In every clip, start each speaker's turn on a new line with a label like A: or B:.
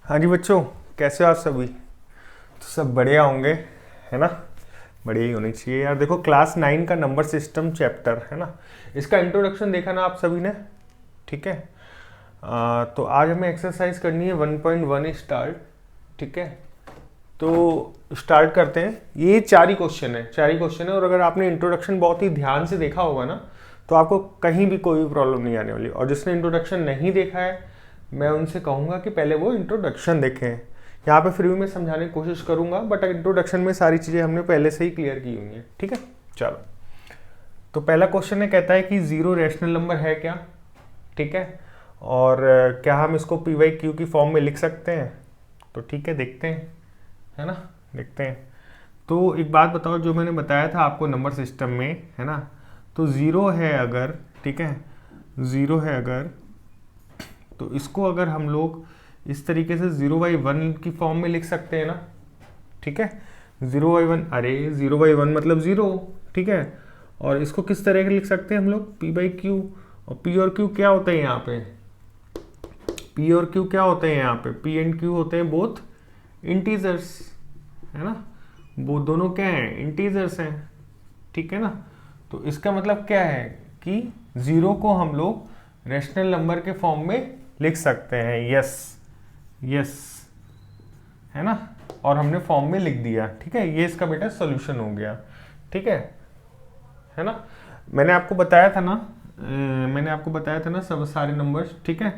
A: हाँ जी बच्चों, कैसे हो आप सभी। तो सब बढ़िया होंगे, है ना। बढ़िया ही होनी चाहिए यार। देखो क्लास 9 का नंबर सिस्टम चैप्टर है ना, इसका इंट्रोडक्शन देखा ना आप सभी ने। ठीक है। तो आज हमें एक्सरसाइज करनी है 1.1 स्टार्ट। ठीक है। तो स्टार्ट करते हैं। ये 4 ही क्वेश्चन है और अगर आपने इंट्रोडक्शन बहुत ही ध्यान से देखा होगा ना, तो आपको कहीं भी कोई भी प्रॉब्लम नहीं आने वाली। और जिसने इंट्रोडक्शन नहीं देखा है, मैं उनसे कहूँगा कि पहले वो इंट्रोडक्शन देखें। यहाँ पे फ्री में समझाने की कोशिश करूँगा, बट इंट्रोडक्शन में सारी चीज़ें हमने पहले से ही क्लियर की हुई हैं। ठीक है, चलो। तो पहला क्वेश्चन है, कहता है कि जीरो रैशनल नंबर है क्या। ठीक है। और क्या हम इसको पी वाई क्यू की फॉर्म में लिख सकते हैं। तो ठीक है, देखते हैं, है ना, देखते हैं। तो एक बात बताओ, जो मैंने बताया था आपको नंबर सिस्टम में, है ना, तो ज़ीरो है अगर, ठीक है, ज़ीरो है अगर, तो इसको अगर हम लोग इस तरीके से 0/1 की फॉर्म में लिख सकते हैं ना। ठीक है, 0/1, अरे 0/1 मतलब ज़ीरो। ठीक है। और इसको किस तरह के लिख सकते हैं हम लोग, p/q। और p और q क्या होते हैं यहाँ पे, p और q क्या होते हैं यहाँ पे, p एंड q होते हैं बोथ इंटीजर्स, है ना। वो दोनों क्या हैं, इंटीजर्स हैं। ठीक है ना। तो इसका मतलब क्या है कि ज़ीरो को हम लोग रैशनल नंबर के फॉर्म में लिख सकते हैं। यस, यस, है ना। और हमने फॉर्म में लिख दिया। ठीक है, ये इसका बेटा सॉल्यूशन हो गया। ठीक है ना। मैंने आपको बताया था ना, सब सारे नंबर्स। ठीक है।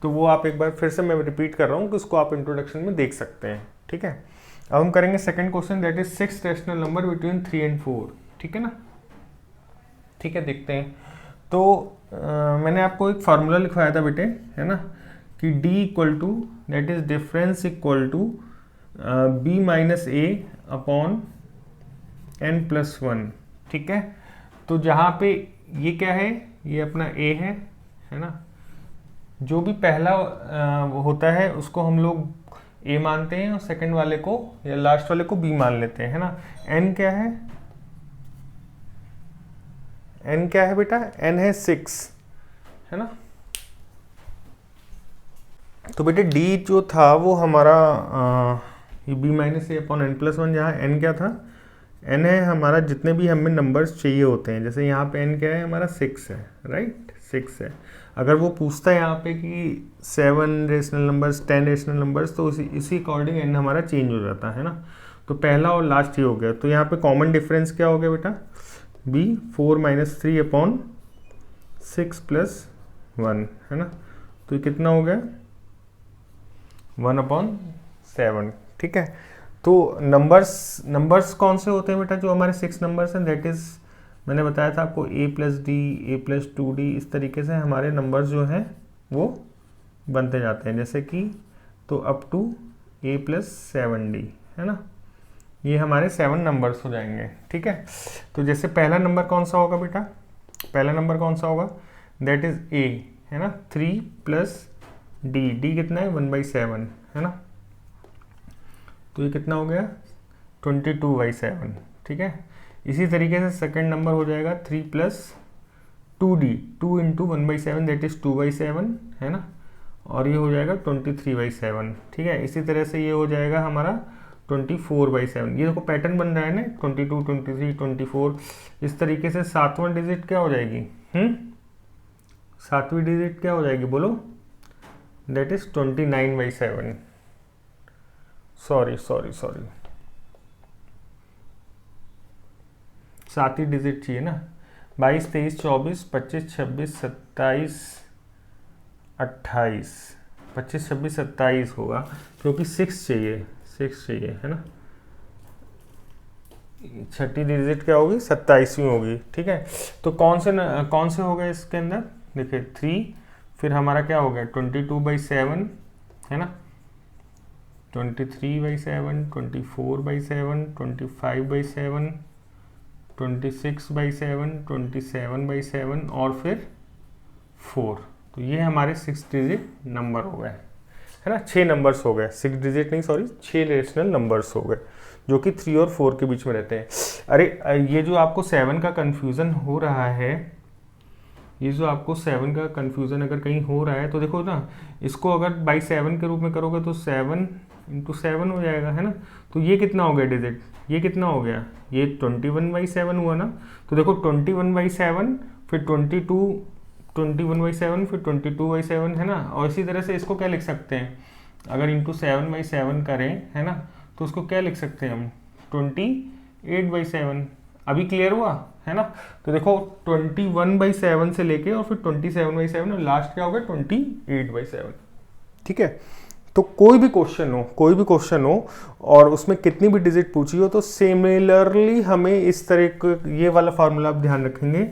A: तो वो आप एक बार फिर से मैं रिपीट कर रहा हूँ कि उसको आप इंट्रोडक्शन में देख सकते हैं। ठीक है। अब हम करेंगे second question, that is 6 rational number between 3 and 4। ठीक है ना। ठीक है, देखते हैं। तो मैंने आपको एक फार्मूला लिखवाया था बेटे, है ना, कि d equal to, that is difference equal to b minus a upon n+1। ठीक है। तो जहाँ पे ये क्या है, ये अपना a है ना। जो भी पहला होता है उसको हम लोग a मानते हैं और सेकंड वाले को या लास्ट वाले को b मान लेते हैं, है ना। n क्या है, n क्या है बेटा, n है 6, है ना। तो बेटे d जो था वो हमारा ये b minus a upon n+1, जहाँ n क्या था, n है हमारा जितने भी हमें नंबर्स चाहिए होते हैं। जैसे यहाँ पे n क्या है हमारा 6 है, राइट, 6 है। अगर वो पूछता है यहाँ पे कि 7 रेशनल नंबर्स, 10 रेशनल नंबर्स, तो इसी अकॉर्डिंग n हमारा चेंज हो जाता है ना। तो पहला और लास्ट ही हो गया। तो यहाँ पे कॉमन डिफरेंस क्या हो गया बेटा, b 4 माइनस 3 अपॉन 6+1, है ना। तो ये कितना हो गया, 1/7। ठीक है। तो नंबर्स कौन से होते हैं बेटा, जो हमारे 6 नंबर्स हैं, दैट इज मैंने बताया था आपको a+d, a+2d, इस तरीके से हमारे नंबर्स जो हैं वो बनते जाते हैं। जैसे कि तो अप टू a+7d, है ना। ये हमारे 7 नंबर्स हो जाएंगे। ठीक है। तो जैसे पहला नंबर कौन सा होगा बेटा, पहला नंबर कौन सा होगा, दैट इज a, है ना, 3+d, d कितना है 1/7, है ना। तो ये कितना हो गया 22/7। ठीक है। इसी तरीके से सेकंड नंबर हो जाएगा 3+2d, 2 इंटू 1/7, दैट इज 2/7, है ना। और ये हो जाएगा 23/7। ठीक है। इसी तरह से ये हो जाएगा हमारा 24/7। ये देखो पैटर्न बन रहा है ना, 22, 23, 24। इस तरीके से सातवां डिजिट क्या हो जाएगी, सातवीं डिजिट क्या हो जाएगी बोलो, दैट इज 29/7। सॉरी, सात ही डिजिट चाहिए ना, 22, 23, 24, 25, 26, 27, 28, 25, 26, 27 होगा, क्योंकि 6 चाहिए, है ना। छठी डिजिट क्या होगी, 27वीं होगी। ठीक है। तो कौन से हो गए इसके अंदर, देखिए 3, फिर हमारा क्या हो गया 22/7, है ना, 23/7, 24/7, 25/7, 26/7, 27/7 और फिर 4। तो ये हमारे 6 डिजिट नंबर हो गए, है ना। 6 नंबर्स हो गए, 6 डिजिट नहीं, सॉरी, 6 रेशनल नंबर्स हो गए, जो कि 3 और 4 के बीच में रहते हैं। अरे ये जो आपको 7 का कंफ्यूजन हो रहा है, ये जो आपको 7 का कंफ्यूजन अगर कहीं हो रहा है तो देखो ना, इसको अगर बाई 7 के रूप में करोगे तो 7 इंटू 7 हो जाएगा, है ना। तो ये कितना हो गया डिजिट, ये कितना हो गया, ये 21/7 हुआ ना। तो देखो 21/7 फिर 21/7 फिर 22/7, है ना। और इसी तरह से इसको क्या लिख सकते हैं, अगर इंटू 7/7 करें, है ना, तो उसको क्या लिख सकते हैं हम, 28/7। अभी क्लियर हुआ, है ना। तो देखो 21/7 से लेके और फिर 27/7 और लास्ट क्या हो गया 28/7। ठीक है। तो कोई भी क्वेश्चन हो और उसमें कितनी भी डिजिट पूछी हो तो सिमिलरली हमें इस तरह का ये वाला फार्मूला आप ध्यान रखेंगे।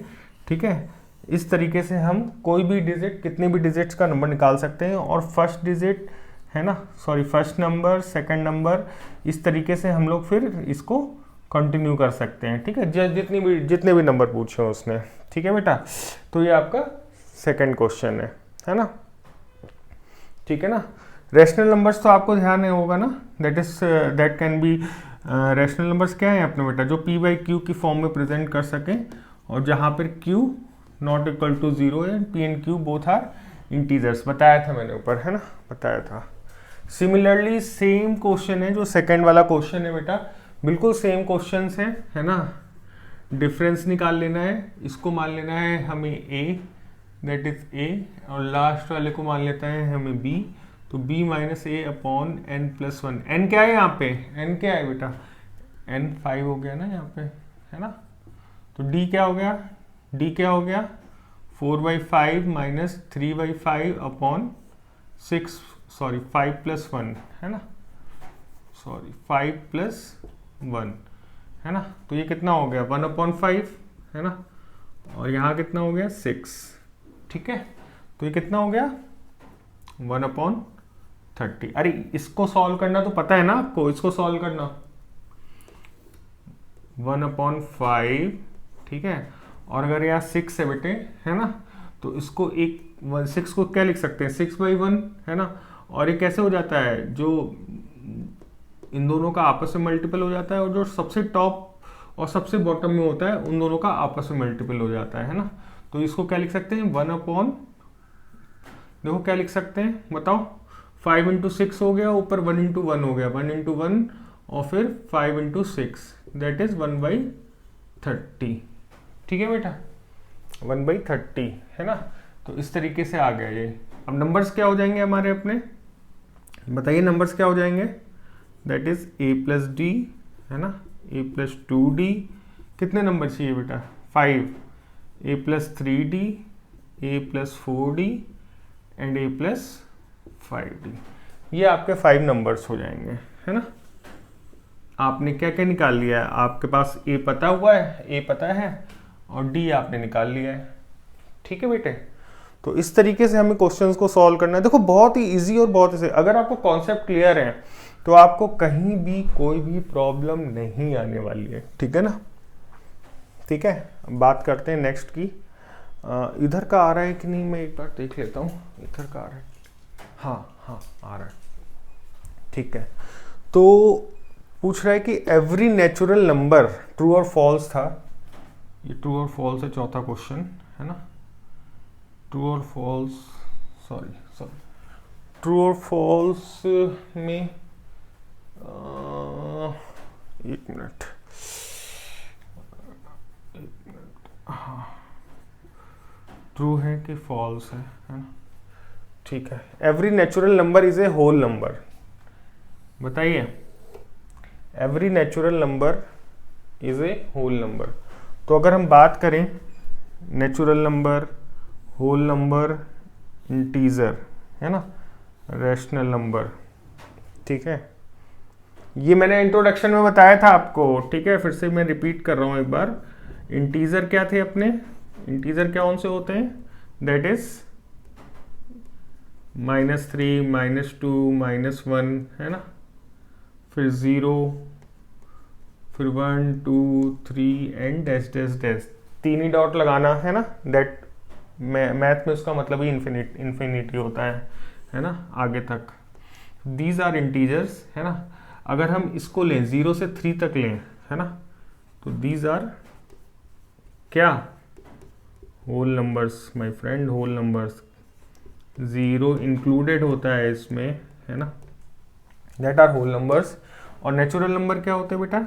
A: ठीक है, इस तरीके से हम कोई भी डिजिट, कितनी भी डिजिट्स का नंबर निकाल सकते हैं। और फर्स्ट डिजिट, है ना, sorry first number, second number, इस तरीके से हम लोग फिर इसको कंटिन्यू कर सकते हैं। ठीक है, जितने भी नंबर पूछे हो उसने। ठीक है बेटा, तो ये आपका सेकंड क्वेश्चन है ना। ठीक है ना। रैशनल नंबर्स तो आपको ध्यान नहीं होगा ना, that can be, rational numbers क्या है अपने बेटा, जो p बाई क्यू की फॉर्म में प्रेजेंट कर सकें और जहाँ पर q नॉट इक्वल टू 0 है, p and q both are integers, बताया था मैंने ऊपर, है ना, बताया था। सिमिलरली सेम क्वेश्चन है जो सेकंड वाला क्वेश्चन है बेटा, बिल्कुल सेम क्वेश्चन है ना। डिफरेंस निकाल लेना है, इसको मान लेना है हमें a, दैट इज a, और लास्ट वाले को मान लेता है हमें b, तो b minus a upon n+1। n क्या है यहाँ पे, n क्या है बेटा, n 5 हो गया ना यहाँ पे, है ना। तो d क्या हो गया, d क्या हो गया 4/5 माइनस 3/5 अपॉन 6, सॉरी 5+1, है ना, सॉरी 5+1, है ना। तो ये कितना हो गया 1/5, है ना, और यहाँ कितना हो गया 6। ठीक है, तो ये कितना हो गया 1/30। अरे इसको सॉल्व करना तो पता है ना आपको, इसको सॉल्व करना 1/5, ठीक है। और अगर यहाँ 6 है बेटे, है ना, तो इसको 6 को क्या लिख सकते हैं 6/1, है ना। और ये कैसे हो जाता है, जो इन दोनों का आपस में मल्टीपल हो जाता है और जो सबसे टॉप और सबसे बॉटम में होता है उन दोनों का आपस में मल्टीपल हो जाता है ना। तो इसको क्या लिख सकते हैं 1/, देखो क्या लिख सकते हैं बताओ, 5 इंटू 6 हो गया, ऊपर 1 इंटू 1 हो गया, 1 इंटू 1 और फिर 5 इंटू 6, दैट इज 1/30। ठीक है बेटा, 1/30, है ना। तो इस तरीके से आ गया ये। अब नंबर्स क्या हो जाएंगे हमारे अपने, बताइए नंबर्स क्या हो जाएंगे, दैट इज a+d, है ना, a+2d। कितने नंबर चाहिए बेटा 5, a+3d, a+4d एंड a+5d। ये आपके 5 नंबर्स हो जाएंगे, है ना। आपने क्या क्या निकाल लिया है, आपके पास a पता हुआ है, a पता है और d आपने निकाल लिया है। ठीक है बेटे, तो इस तरीके से हमें क्वेश्चंस को सॉल्व करना है। देखो बहुत ही इजी और बहुत ही, अगर आपको कॉन्सेप्ट क्लियर है तो आपको कहीं भी कोई भी प्रॉब्लम नहीं आने वाली है। ठीक है ना। ठीक है, अब बात करते हैं नेक्स्ट की। इधर का आ रहा है कि नहीं, मैं एक बार देख लेता हूँ इधर का आ रहा है, हाँ आ रहा है। ठीक है, तो पूछ रहा है कि एवरी नेचुरल नंबर, ट्रू और फॉल्स था, ये ट्रू और फॉल्स है चौथा क्वेश्चन, है ना। ट्रू और फॉल्स, सॉरी ट्रू और फॉल्स में एक मिनट, हाँ ट्रू है कि फॉल्स है ना। ठीक है, every natural number is a whole number, बताइए every natural number is a whole number. तो अगर हम बात करें natural number, whole number, integer, है ना, रैशनल नंबर, ठीक है, ये मैंने इंट्रोडक्शन में बताया था आपको। ठीक है, फिर से मैं रिपीट कर रहा हूँ एक बार। इंटीजर क्या थे अपने, इंटीजर क्या उनसे होते हैं, दैट इज -3, -2, -1, है ना, फिर 0, फिर 1, 2, 3 and dash dash dash, 3 he dot लगाना, है ना। दैट मैथ में उसका मतलब ही इन्फिनिटी होता है ना, आगे तक। दीज आर इंटीजर्स, है ना। अगर हम इसको लें 0 से 3 तक लें, है ना, तो दीज आर क्या, whole numbers my friend, whole numbers, zero included होता है इसमें, है ना, दैट आर होल नंबर्स। और नेचुरल नंबर क्या होते हैं बेटा?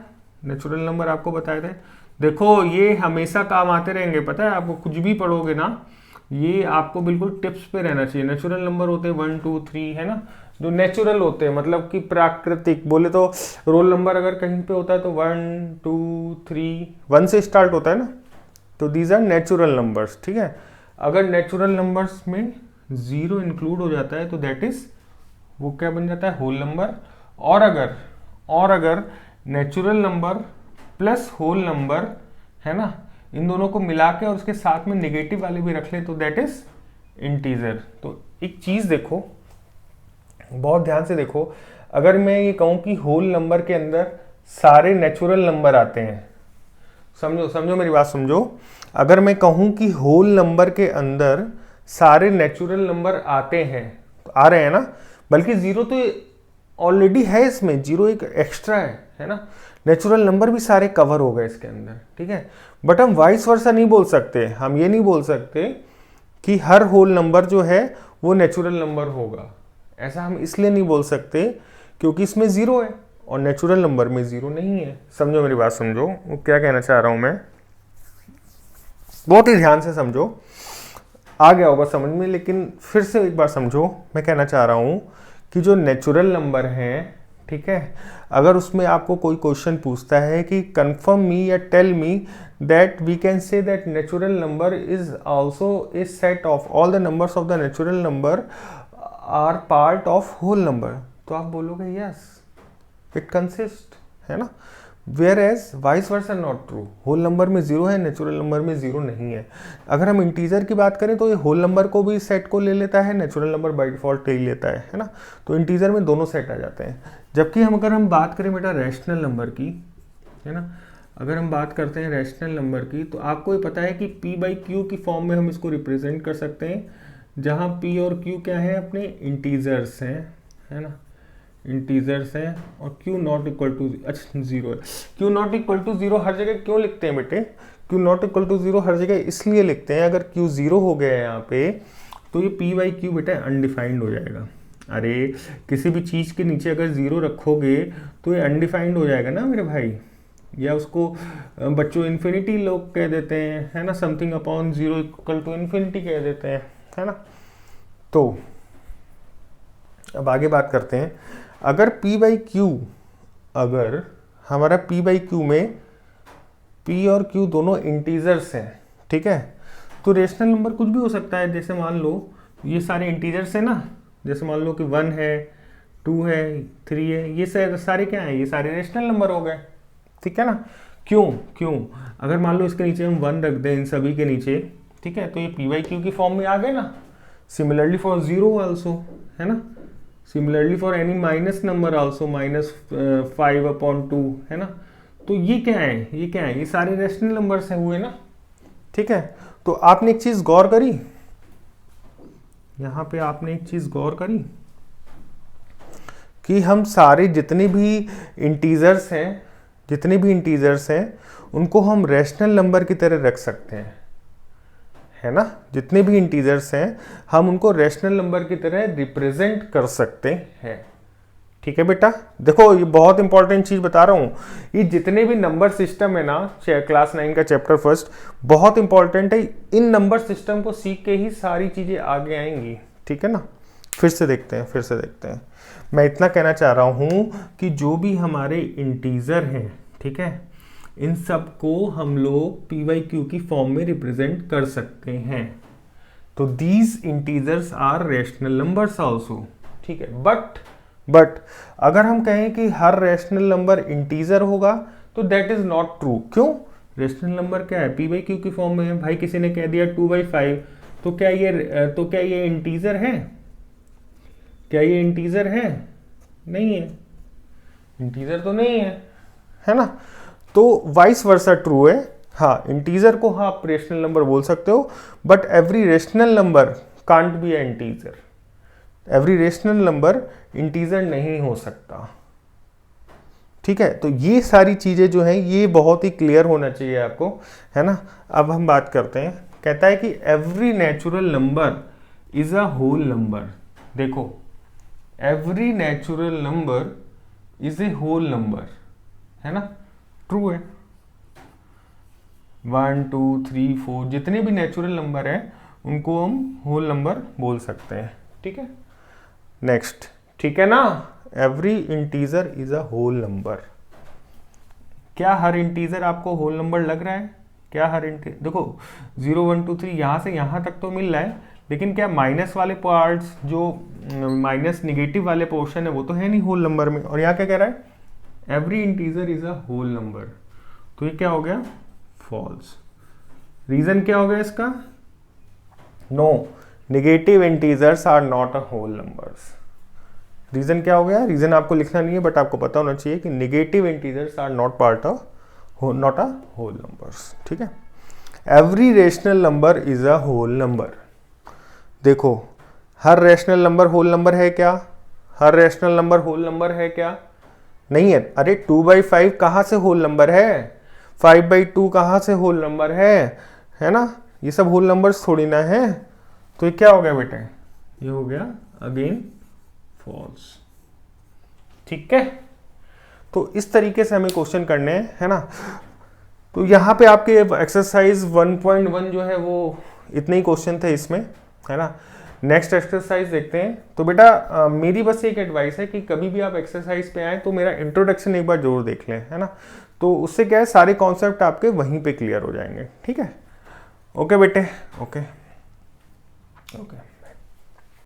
A: नेचुरल नंबर आपको बताए थे, देखो ये हमेशा काम आते रहेंगे, पता है आपको, कुछ भी पढ़ोगे ना ये आपको बिल्कुल टिप्स पे रहना चाहिए। नेचुरल नंबर होते हैं 1 2 3, है ना, जो नेचुरल होते हैं, मतलब कि प्राकृतिक। बोले तो रोल नंबर अगर कहीं पे होता है तो 1 2 3 1 से स्टार्ट होता है ना, तो दीज आर नेचुरल नंबर्स, ठीक है। अगर नेचुरल नंबर्स में जीरो इंक्लूड हो जाता है तो दैट इज, वो क्या बन जाता है? Whole number. और अगर natural number plus whole number, है ना, इन दोनों को मिला के और उसके साथ में नेगेटिव वाले भी रख ले तो दैट इज इंटीजर। तो एक चीज देखो, बहुत ध्यान से देखो, अगर मैं ये कहूं कि होल नंबर के अंदर सारे नेचुरल नंबर आते हैं, समझो मेरी बात समझो, अगर मैं कहूं कि होल नंबर के अंदर सारे नेचुरल नंबर आते हैं, तो आ रहे हैं ना, बल्कि जीरो तो ऑलरेडी है इसमें, जीरो एक एक्स्ट्रा है ना, नेचुरल नंबर भी सारे कवर हो गए इसके अंदर, ठीक है। बट हम वाइस वर्सा नहीं बोल सकते, हम ये नहीं बोल सकते कि हर होल नंबर जो है वो नेचुरल नंबर होगा, ऐसा हम इसलिए नहीं बोल सकते क्योंकि इसमें जीरो है और नेचुरल नंबर में जीरो नहीं है। समझो मेरी बात, समझो वो क्या कहना चाह रहा हूं मैं, बहुत ही ध्यान से समझो, आ गया होगा समझ में, लेकिन फिर से एक बार समझो। मैं कहना चाह रहा हूं कि जो नेचुरल नंबर हैं, ठीक है, अगर उसमें आपको कोई क्वेश्चन पूछता है कि कंफर्म मी या tell me that we can say that natural number is also a set of all the numbers of the natural number are part of whole number, तो आप बोलोगे यस इट कंसिस्ट, है ना। Whereas vice versa not true, whole number में zero है, natural number में zero नहीं है। अगर हम इंटीजर की बात करें तो ये होल नंबर को भी सेट को ले लेता है, नेचुरल नंबर बाय डिफॉल्ट ले लेता है ना, तो इंटीजर में दोनों सेट आ जाते हैं। जबकि अगर हम बात करें बेटा रैशनल नंबर की, है ना, अगर हम बात करते हैं रैशनल नंबर की, तो आपको ये पता है कि p बाई क्यू की फॉर्म में हम इसको रिप्रेजेंट कर सकते हैं, जहाँ p और q क्या है? अपने इंटीजर्स हैं, है ना, इंटीजर्स हैं, और q नॉट इक्वल टू, अच्छा जीरो है, q not equal to zero हर जगह क्यों लिखते हैं बेटे? q not equal to zero हर जगह इसलिए लिखते हैं, अगर q जीरो हो गया है यहाँ पे तो ये p बाई क्यू बेटा अनडिफाइंड हो जाएगा। अरे किसी भी चीज़ के नीचे अगर जीरो रखोगे तो ये अनडिफाइंड हो जाएगा ना मेरे भाई, या उसको बच्चों इन्फिनिटी लोग कह देते हैं, है ना, something upon zero equal to infinity कह देते हैं, है ना। तो अब आगे बात करते हैं, अगर p बाई क्यू, अगर हमारा p बाई क्यू में p और q दोनों इंटीजर्स हैं, ठीक है, तो रेशनल नंबर कुछ भी हो सकता है। जैसे मान लो ये सारे इंटीजर्स हैं ना, जैसे मान लो कि 1 है, 2 है, 3 है, ये सारे क्या हैं? ये सारे रेशनल नंबर हो गए, ठीक है ना। क्यों अगर मान लो इसके नीचे हम 1 रख दें इन सभी के नीचे, ठीक है, तो ये p बाई क्यू की फॉर्म में आ गए ना। सिमिलरली फॉर जीरो आल्सो, है ना, similarly for any minus number also, -5/2, है ना। तो ये क्या है? ये सारे रेशनल नंबर से हुए ना, ठीक है। तो आपने एक चीज गौर करी, यहां पे आपने एक चीज गौर करी कि हम सारे जितने भी इंटीजर्स हैं उनको हम रैशनल नंबर की तरह रख सकते हैं, है ना। जितने भी इंटीजर्स हैं हम उनको रैशनल नंबर की तरह रिप्रेजेंट कर सकते हैं, ठीक है बेटा। देखो ये बहुत इंपॉर्टेंट चीज बता रहा हूं, ये जितने भी नंबर सिस्टम है ना, क्लास 9 का चैप्टर फर्स्ट बहुत इंपॉर्टेंट है। इन नंबर सिस्टम को सीख के ही सारी चीजें आगे आएंगी, ठीक है ना। फिर से देखते हैं। मैं इतना कहना चाह रहा हूं कि जो भी हमारे इंटीजर हैं, ठीक है, इन सब को हम लोग p बाई क्यू की फॉर्म में रिप्रेजेंट कर सकते हैं। तो these integers are rational numbers also, ठीक है। बट अगर हम कहें कि हर रैशनल नंबर इंटीजर होगा तो दैट इज नॉट ट्रू। क्यों? रैशनल नंबर क्या है? p बाई क्यू की फॉर्म में है। भाई किसी ने कह दिया 2/5, तो क्या ये इंटीजर है? क्या ये इंटीजर है? नहीं है, इंटीजर तो नहीं है ना। तो वाइस वर्सा ट्रू है। हाँ, इंटीजर को हाँ आप रेशनल नंबर बोल सकते हो, but every rational number can't be a integer. Every rational number integer नहीं हो सकता, ठीक है। तो ये सारी चीजें जो हैं ये बहुत ही क्लियर होना चाहिए आपको, है ना। अब हम बात करते हैं कहता है कि every natural number is a whole number. देखो, every natural number is a whole number, है ना, ट्रू है। 1 2 3 4 जितने भी नेचुरल नंबर है उनको हम होल नंबर बोल सकते हैं, ठीक है। नेक्स्ट, ठीक है ना, every integer is a whole number. क्या हर इंटीजर आपको होल नंबर लग रहा है? क्या हर देखो 0 1 2 3 यहाँ से यहाँ तक तो मिल रहा है, लेकिन क्या माइनस वाले पार्ट्स, जो माइनस निगेटिव वाले पोर्शन है, वो तो है नहीं होल नंबर में। और यहाँ क्या कह रहा है? Every integer is a whole number. तो ये क्या हो गया? फॉल्स। रीजन क्या हो गया इसका? No, negative integers are not a whole numbers. Reason क्या हो गया? रीजन आपको लिखना नहीं है, बट आपको पता होना चाहिए कि negative integers are not part of not a whole numbers, ठीक है। Every rational number is a whole number. देखो, हर रेशनल नंबर होल नंबर है क्या? हर रेशनल नंबर होल नंबर है क्या? नहीं है। अरे 2/5 कहाँ से होल नंबर है? 5/2 कहाँ से होल नंबर है ना? ये सब होल नंबर्स थोड़ी ना है। तो ये क्या हो गया बेटे? ये हो गया अगेन फॉल्स, ठीक है। तो इस तरीके से हमें क्वेश्चन करने हैं, है ना। तो यहाँ पे आपके एक्सरसाइज 1.1 जो है वो इतने ही क्वेश्चन थे इसमें, है ना। नेक्स्ट एक्सरसाइज देखते हैं। तो बेटा मेरी बस एक एडवाइस है कि कभी भी आप एक्सरसाइज पे आए तो मेरा इंट्रोडक्शन एक बार जरूर देख लें, है ना। तो उससे क्या है, सारे कॉन्सेप्ट आपके वहीं पे क्लियर हो जाएंगे, ठीक है। ओके बेटे, ओके ओके।